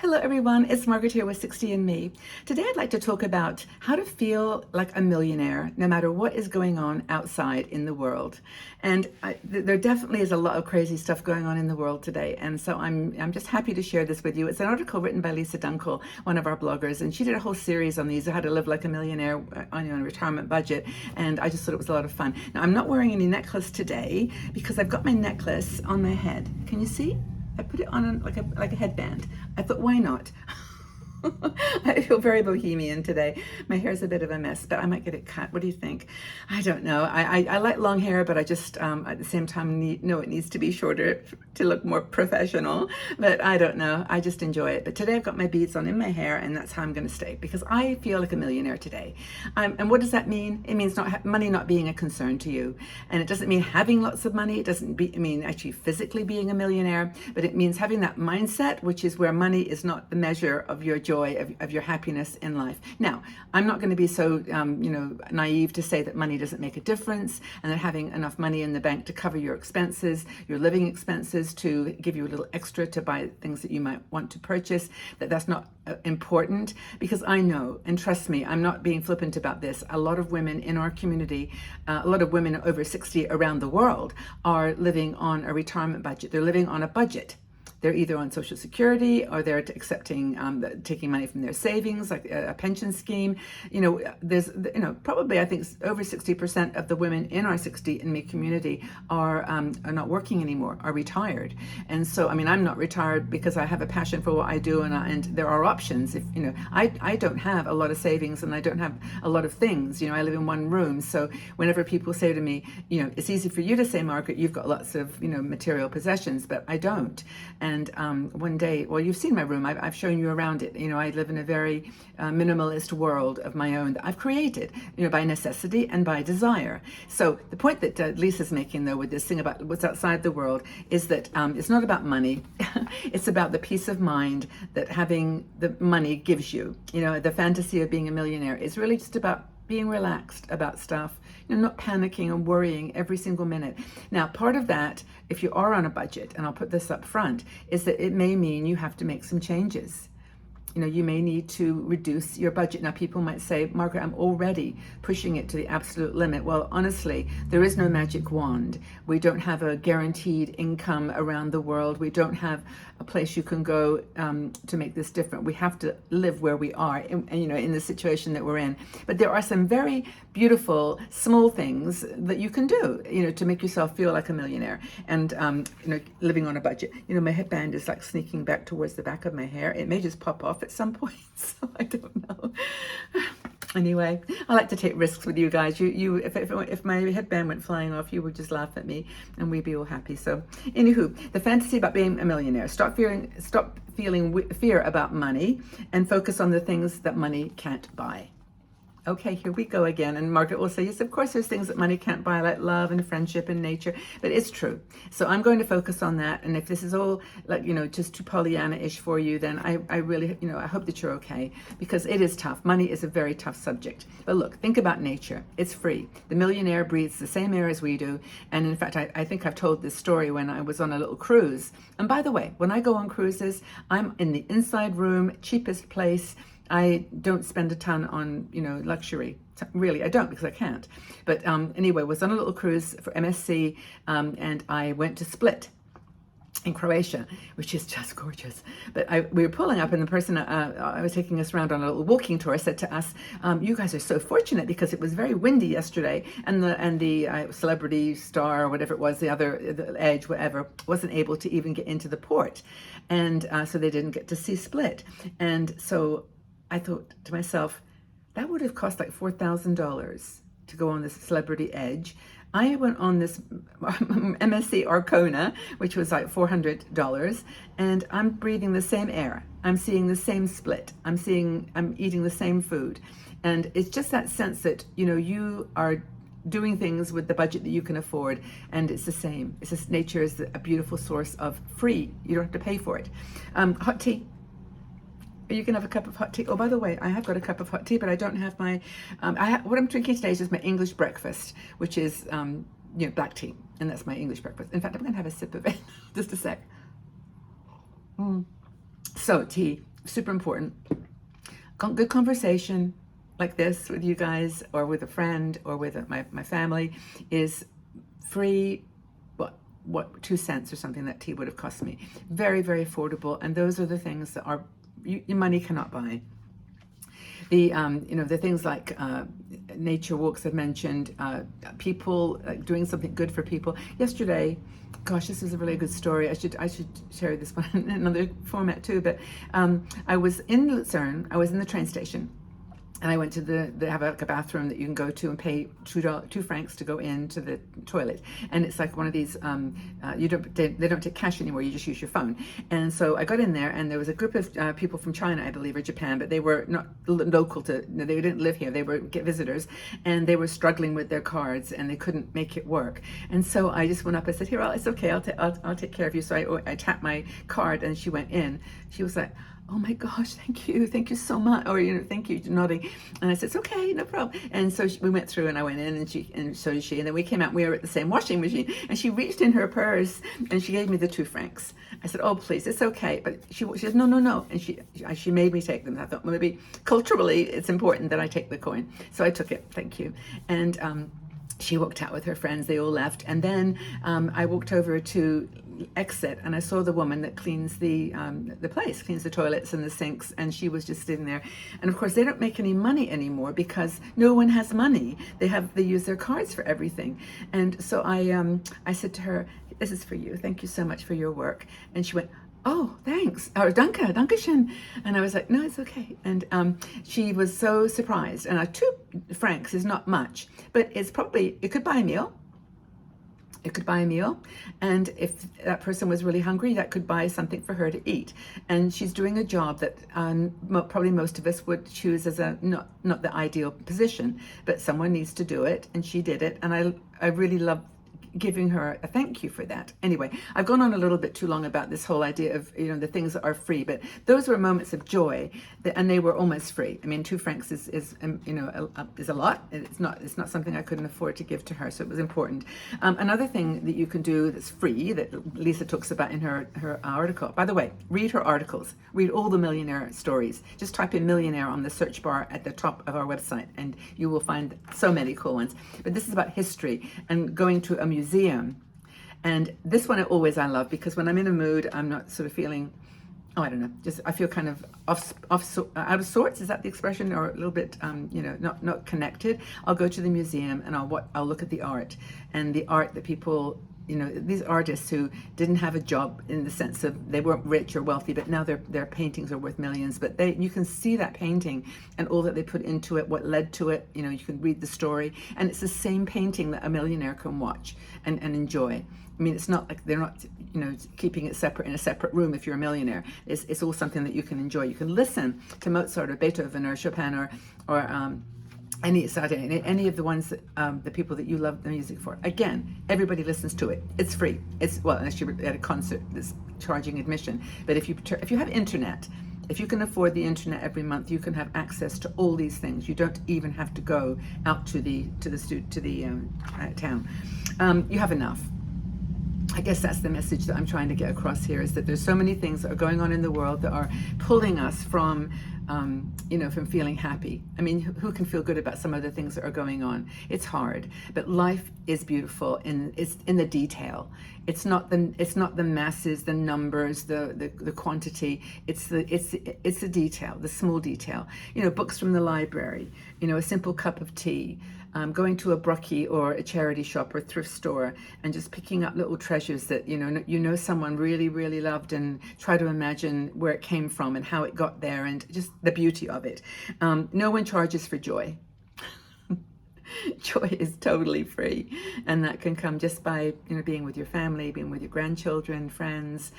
Hello everyone, it's Margaret here with 60 and Me. Today I'd like to talk about how to feel like a millionaire no matter what is going on outside in the world. And there definitely is a lot of crazy stuff going on in the world today, and so I'm just happy to share this with you. It's an article written by Lisa Dunkel, one of our bloggers, and she did a whole series on these, how to live like a millionaire on a retirement budget, and I just thought it was a lot of fun. Now I'm not wearing any necklace today because I've got my necklace on my head. Can you see? I put it on like a headband. I thought, why not? I feel very bohemian today. My hair's a bit of a mess, but I might get it cut. What do you think? I don't know. I like long hair, but I just at the same time know it needs to be shorter to look more professional. But I don't know. I just enjoy it. But today I've got my beads on in my hair, and that's how I'm going to stay because I feel like a millionaire today. And what does that mean? It means money not being a concern to you, and it doesn't mean having lots of money. It doesn't mean actually physically being a millionaire, but it means having that mindset, which is where money is not the measure of your joy, of your happiness in life. Now, I'm not going to be so naive to say that money doesn't make a difference, and that having enough money in the bank to cover your expenses, your living expenses, to give you a little extra to buy things that you might want to purchase, that's not important, because I know, and trust me, I'm not being flippant about this, a lot of women in our community, a lot of women over 60 around the world are living on a retirement budget. They're living on a budget. They're either on Social Security or they're accepting, taking money from their savings, like a pension scheme. There's, probably I think over 60% of the women in our 60 and Me community are not working anymore, are retired. And so, I'm not retired because I have a passion for what I do, and there are options. If I don't have a lot of savings and I don't have a lot of things. I live in one room, so whenever people say to me, it's easy for you to say, Margaret, you've got lots of material possessions, but I don't. And one day, well, you've seen my room. I've shown you around it. I live in a very minimalist world of my own that I've created, by necessity and by desire. So the point that Lisa's making, though, with this thing about what's outside the world is that it's not about money. It's about the peace of mind that having the money gives you. The fantasy of being a millionaire is really just about being relaxed about stuff, not panicking and worrying every single minute. Now, part of that, if you are on a budget, and I'll put this up front, is that it may mean you have to make some changes. You may need to reduce your budget. Now, people might say, Margaret, I'm already pushing it to the absolute limit. Well, honestly, there is no magic wand. We don't have a guaranteed income around the world. We don't have a place you can go to make this different. We have to live where we are, in the situation that we're in. But there are some very beautiful, small things that you can do, to make yourself feel like a millionaire. And, living on a budget. My headband is like sneaking back towards the back of my hair. It may just pop off at some point, so I don't know. Anyway, I like to take risks with you guys. If my headband went flying off, you would just laugh at me, and we'd be all happy. So, anywho, the fantasy about being a millionaire. Stop feeling fear about money, and focus on the things that money can't buy. Okay, here we go again. And Margaret will say, yes, of course, there's things that money can't buy, like love and friendship and nature, but it's true. So I'm going to focus on that. And if this is all like, just too Pollyanna-ish for you, then I really, I hope that you're okay, because it is tough. Money is a very tough subject. But look, think about nature. It's free. The millionaire breathes the same air as we do. And in fact, I think I've told this story when I was on a little cruise. And by the way, when I go on cruises, I'm in the inside room, cheapest place. I don't spend a ton on, luxury. Really, I don't, because I can't. But anyway, was on a little cruise for MSC, and I went to Split in Croatia, which is just gorgeous. But we were pulling up, and the person I was taking us around on a little walking tour said to us, "You guys are so fortunate because it was very windy yesterday, and the celebrity star or whatever it was, the Edge, whatever, wasn't able to even get into the port, and so they didn't get to see Split." And so I thought to myself, that would have cost like $4,000 to go on this Celebrity Edge. I went on this MSC Arcona, which was like $400, and I'm breathing the same air. I'm seeing the same Split. I'm eating the same food. And it's just that sense that, you are doing things with the budget that you can afford, and it's the same. It's just nature is a beautiful source of free. You don't have to pay for it. Hot tea. You can have a cup of hot tea. Oh, by the way, I have got a cup of hot tea, but I don't have my, what I'm drinking today is just my English breakfast, which is, black tea. And that's my English breakfast. In fact, I'm going to have a sip of it. Just a sec. So tea, super important. Good conversation like this with you guys, or with a friend, or with my family, is free. What 2 cents or something that tea would have cost me. Very, very affordable, and those are the things that are your money cannot buy. The the things like nature walks I've mentioned, people doing something good for people. Yesterday, gosh, this is a really good story. I should share this one in another format too. But I was in Lucerne. I was in the train station, and I went to they have like a bathroom that you can go to and pay $2 to go into the toilet. And it's like one of these, they don't take cash anymore, you just use your phone. And so I got in there, and there was a group of people from China, I believe, or Japan, but they were not local they didn't live here, they were visitors, and they were struggling with their cards, and they couldn't make it work. And so I just went up, I said, here, it's okay, I'll take care of you. So I tapped my card, and she went in. She was like, oh my gosh, thank you so much, or thank you, nodding. And I said, it's okay, no problem. And so we went through, and I went in, and so did she. And then we came out, and we were at the same washing machine, and she reached in her purse, and she gave me the 2 francs. I said, oh please, it's okay. But she said, no, and she made me take them. I thought, well, maybe culturally it's important that I take the coin, so I took it. Thank you. And she walked out with her friends. They all left, and then I walked over to exit, and I saw the woman that cleans the place, cleans the toilets and the sinks, and she was just sitting there. And of course, they don't make any money anymore because no one has money. They use their cards for everything. And so I said to her, "This is for you. Thank you so much for your work." And she went, "Oh, thanks," or dankeschön. And I was like, "No, it's okay." And she was so surprised. And 2 francs is not much, but it could buy a meal. It could buy a meal, and if that person was really hungry, that could buy something for her to eat. And she's doing a job that probably most of us would choose as not the ideal position, but someone needs to do it, and she did it. And I really love giving her a thank you for that. Anyway, I've gone on a little bit too long about this whole idea of the things that are free, but those were moments of joy, and they were almost free. I mean, 2 francs is a lot. It's not something I couldn't afford to give to her, so it was important. Another thing that you can do that's free, that Lisa talks about in her article. By the way, read her articles. Read all the millionaire stories. Just type in millionaire on the search bar at the top of our website, and you will find so many cool ones. But this is about history and going to a museum. And this one I love, because when I'm in a mood, I'm not sort of feeling, I don't know, just I feel kind of out of sorts. Is that the expression? Or a little bit, not connected. I'll go to the museum, and I'll look at the art, and the art that people, these artists who didn't have a job, in the sense of they weren't rich or wealthy, but now their paintings are worth millions. But you can see that painting and all that they put into it, what led to it. You can read the story, and it's the same painting that a millionaire can watch and enjoy. I mean, it's not like they're not, keeping it separate in a separate room. If you're a millionaire, it's all something that you can enjoy. You can listen to Mozart or Beethoven or Chopin or any of the ones that the people that you love the music for. Again, everybody listens to it. It's free. Unless you're at a concert that's charging admission. But if you have internet, if you can afford the internet every month, you can have access to all these things. You don't even have to go out to the town. You have enough. I guess that's the message that I'm trying to get across here, is that there's so many things that are going on in the world that are pulling us from feeling happy. I mean, who can feel good about some of the things that are going on? It's hard, but life is beautiful, it's in the detail. It's not the masses, the numbers, the quantity. It's the detail, the small detail. Books from the library. A simple cup of tea. Going to a brockie or a charity shop or thrift store, and just picking up little treasures that someone really, really loved, and try to imagine where it came from and how it got there, and just the beauty of it. No one charges for joy. Joy is totally free, and that can come just by being with your family, being with your grandchildren, friends,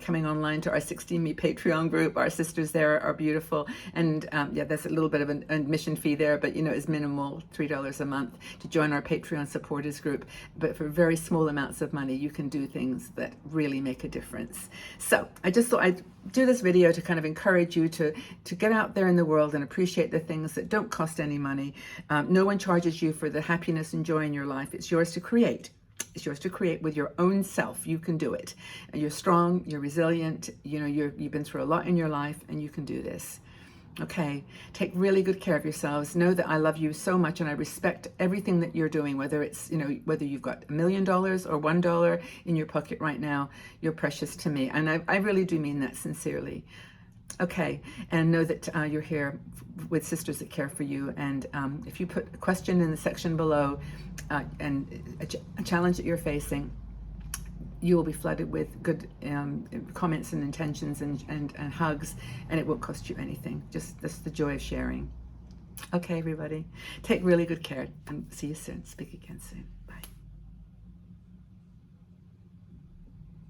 coming online to our 16Me Patreon group. Our sisters there are beautiful, and that's a little bit of an admission fee there, but it's minimal, $3 a month to join our Patreon supporters group. But for very small amounts of money, you can do things that really make a difference. So I just thought I'd do this video to kind of encourage you to get out there in the world and appreciate the things that don't cost any money. No one charges you for the happiness and joy in your life. It's yours to create. It's yours to create with your own self. You can do it. You're strong, you're resilient, you've been through a lot in your life, and you can do this. Okay, take really good care of yourselves. Know that I love you so much and I respect everything that you're doing, whether it's, whether you've got $1 million or $1 in your pocket right now, you're precious to me. And I really do mean that sincerely. Okay, and know that you're here with sisters that care for you. And if you put a question in the section below and a challenge that you're facing, you will be flooded with good comments and intentions and hugs, and it won't cost you anything. Just that's the joy of sharing. Okay, everybody, take really good care and see you soon. Speak again soon.